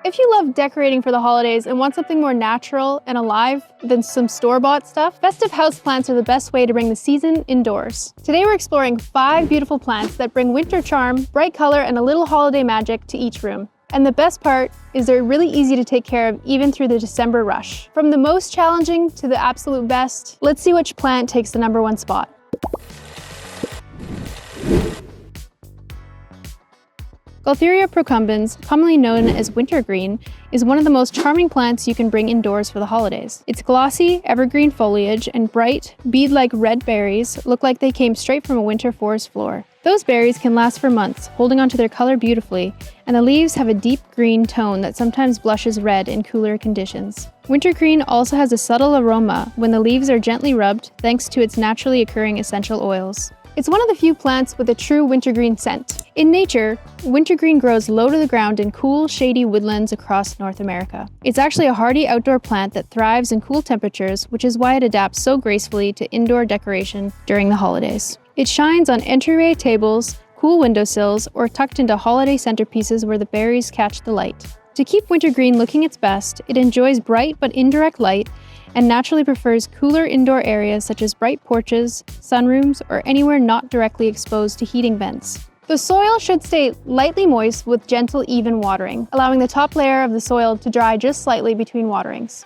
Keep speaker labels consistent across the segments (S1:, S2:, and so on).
S1: If you love decorating for the holidays and want something more natural and alive than some store-bought stuff, festive houseplants are the best way to bring the season indoors. Today we're exploring 5 beautiful plants that bring winter charm, bright color, and a little holiday magic to each room. And the best part is they're really easy to take care of even through the December rush. From the most challenging to the absolute best, let's see which plant takes the #1 spot. Gaultheria procumbens, commonly known as wintergreen, is one of the most charming plants you can bring indoors for the holidays. Its glossy, evergreen foliage and bright, bead-like red berries look like they came straight from a winter forest floor. Those berries can last for months, holding onto their color beautifully, and the leaves have a deep green tone that sometimes blushes red in cooler conditions. Wintergreen also has a subtle aroma when the leaves are gently rubbed thanks to its naturally occurring essential oils. It's one of the few plants with a true wintergreen scent. In nature, wintergreen grows low to the ground in cool, shady woodlands across North America. It's actually a hardy outdoor plant that thrives in cool temperatures, which is why it adapts so gracefully to indoor decoration during the holidays. It shines on entryway tables, cool windowsills, or tucked into holiday centerpieces where the berries catch the light. To keep wintergreen looking its best, it enjoys bright but indirect light and naturally prefers cooler indoor areas such as bright porches, sunrooms, or anywhere not directly exposed to heating vents. The soil should stay lightly moist with gentle, even watering, allowing the top layer of the soil to dry just slightly between waterings.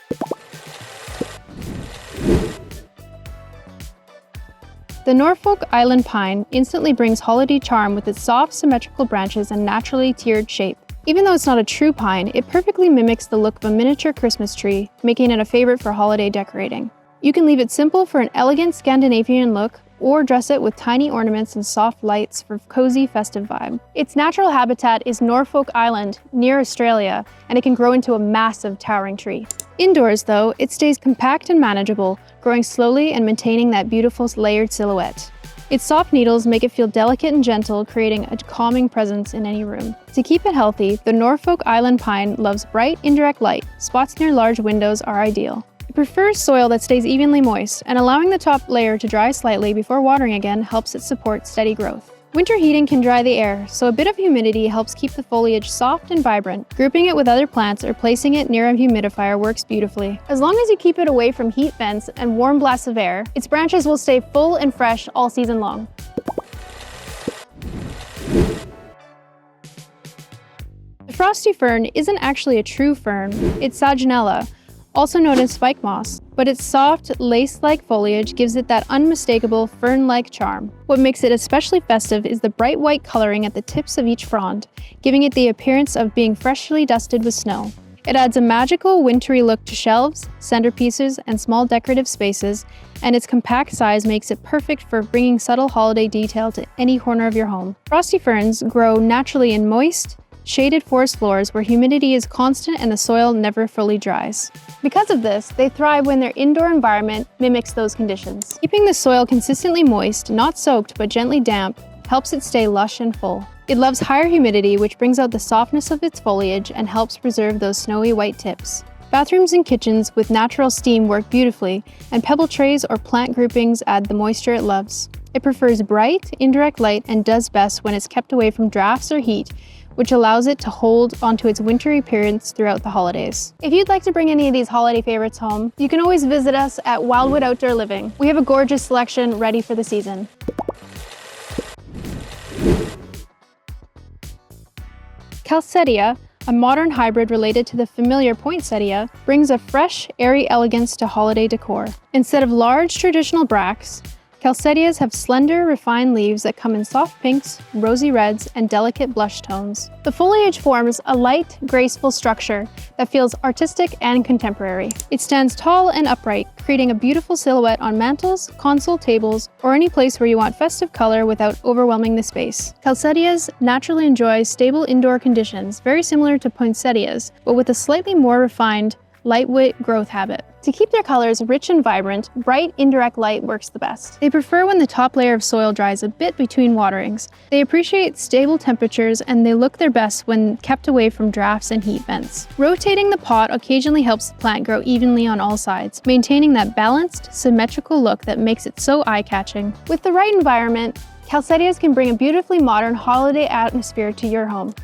S1: The Norfolk Island pine instantly brings holiday charm with its soft, symmetrical branches and naturally tiered shape. Even though it's not a true pine, it perfectly mimics the look of a miniature Christmas tree, making it a favorite for holiday decorating. You can leave it simple for an elegant Scandinavian look, or dress it with tiny ornaments and soft lights for a cozy, festive vibe. Its natural habitat is Norfolk Island, near Australia, and it can grow into a massive, towering tree. Indoors, though, it stays compact and manageable, growing slowly and maintaining that beautiful layered silhouette. Its soft needles make it feel delicate and gentle, creating a calming presence in any room. To keep it healthy, the Norfolk Island pine loves bright, indirect light. Spots near large windows are ideal. It prefers soil that stays evenly moist, and allowing the top layer to dry slightly before watering again helps it support steady growth. Winter heating can dry the air, so a bit of humidity helps keep the foliage soft and vibrant. Grouping it with other plants or placing it near a humidifier works beautifully. As long as you keep it away from heat vents and warm blasts of air, its branches will stay full and fresh all season long. The frosty fern isn't actually a true fern, it's Saginella, also known as spike moss, but its soft, lace-like foliage gives it that unmistakable fern-like charm. What makes it especially festive is the bright white coloring at the tips of each frond, giving it the appearance of being freshly dusted with snow. It adds a magical, wintry look to shelves, centerpieces, and small decorative spaces, and its compact size makes it perfect for bringing subtle holiday detail to any corner of your home. Frosty ferns grow naturally in moist, shaded forest floors where humidity is constant and the soil never fully dries. Because of this, they thrive when their indoor environment mimics those conditions. Keeping the soil consistently moist, not soaked but gently damp, helps it stay lush and full. It loves higher humidity, which brings out the softness of its foliage and helps preserve those snowy white tips. Bathrooms and kitchens with natural steam work beautifully, and pebble trays or plant groupings add the moisture it loves. It prefers bright, indirect light and does best when it's kept away from drafts or heat, which allows it to hold onto its wintry appearance throughout the holidays. If you'd like to bring any of these holiday favorites home, you can always visit us at Wildwood Outdoor Living. We have a gorgeous selection ready for the season. Calcetia, a modern hybrid related to the familiar poinsettia, brings a fresh, airy elegance to holiday decor. Instead of large, traditional bracts, Calcetias have slender, refined leaves that come in soft pinks, rosy reds, and delicate blush tones. The foliage forms a light, graceful structure that feels artistic and contemporary. It stands tall and upright, creating a beautiful silhouette on mantels, console tables, or any place where you want festive color without overwhelming the space. Calcetias naturally enjoy stable indoor conditions, very similar to poinsettias, but with a slightly more refined, lightweight growth habit. To keep their colors rich and vibrant, bright, indirect light works the best. They prefer when the top layer of soil dries a bit between waterings. They appreciate stable temperatures and they look their best when kept away from drafts and heat vents. Rotating the pot occasionally helps the plant grow evenly on all sides, maintaining that balanced, symmetrical look that makes it so eye-catching. With the right environment, Calcetias can bring a beautifully modern holiday atmosphere to your home.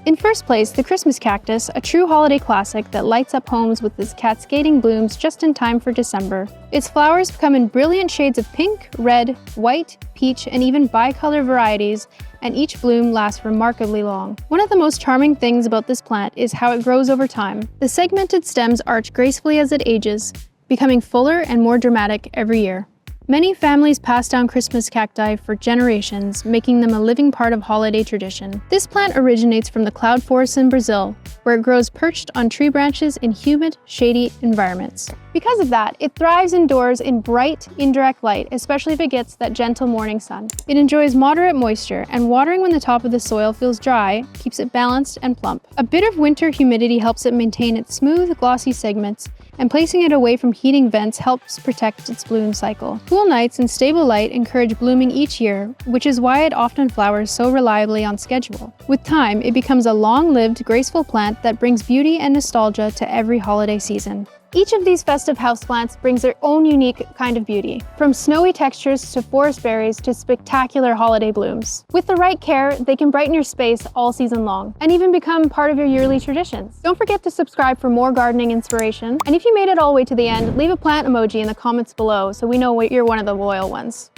S1: In first place, the Christmas cactus, a true holiday classic that lights up homes with its cascading blooms just in time for December. Its flowers come in brilliant shades of pink, red, white, peach, and even bicolor varieties, and each bloom lasts remarkably long. One of the most charming things about this plant is how it grows over time. The segmented stems arch gracefully as it ages, becoming fuller and more dramatic every year. Many families pass down Christmas cacti for generations, making them a living part of holiday tradition. This plant originates from the cloud forests in Brazil, where it grows perched on tree branches in humid, shady environments. Because of that, it thrives indoors in bright, indirect light, especially if it gets that gentle morning sun. It enjoys moderate moisture, and watering when the top of the soil feels dry keeps it balanced and plump. A bit of winter humidity helps it maintain its smooth, glossy segments, and placing it away from heating vents helps protect its bloom cycle. Cool nights and stable light encourage blooming each year, which is why it often flowers so reliably on schedule. With time, it becomes a long-lived, graceful plant that brings beauty and nostalgia to every holiday season. Each of these festive houseplants brings their own unique kind of beauty, from snowy textures to forest berries to spectacular holiday blooms. With the right care, they can brighten your space all season long, and even become part of your yearly traditions. Don't forget to subscribe for more gardening inspiration, and if you made it all the way to the end, leave a plant emoji in the comments below so we know you're one of the loyal ones.